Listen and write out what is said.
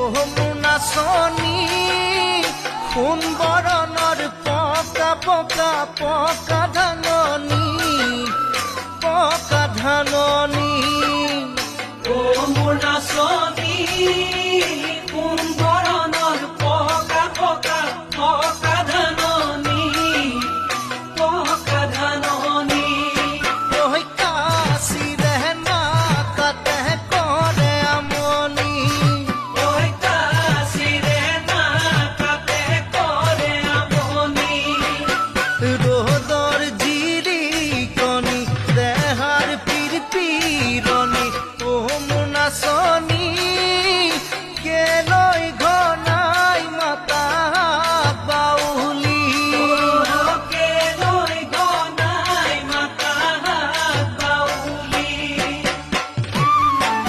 নাচনী সোণ বৰণৰ পকা পকা পকা ধাননি ও মোৰ নাচনী কোন বৰণৰ পকা পকা পকা ধাননি ওই কাশিৰে নাকাতে কৰে আমনি ওই কাশিৰে নাকাতে কৰে আমনি ৰ'দৰ জিৰিকনি দেহাৰ পিৰপিৰণি ও মোৰ নাচনী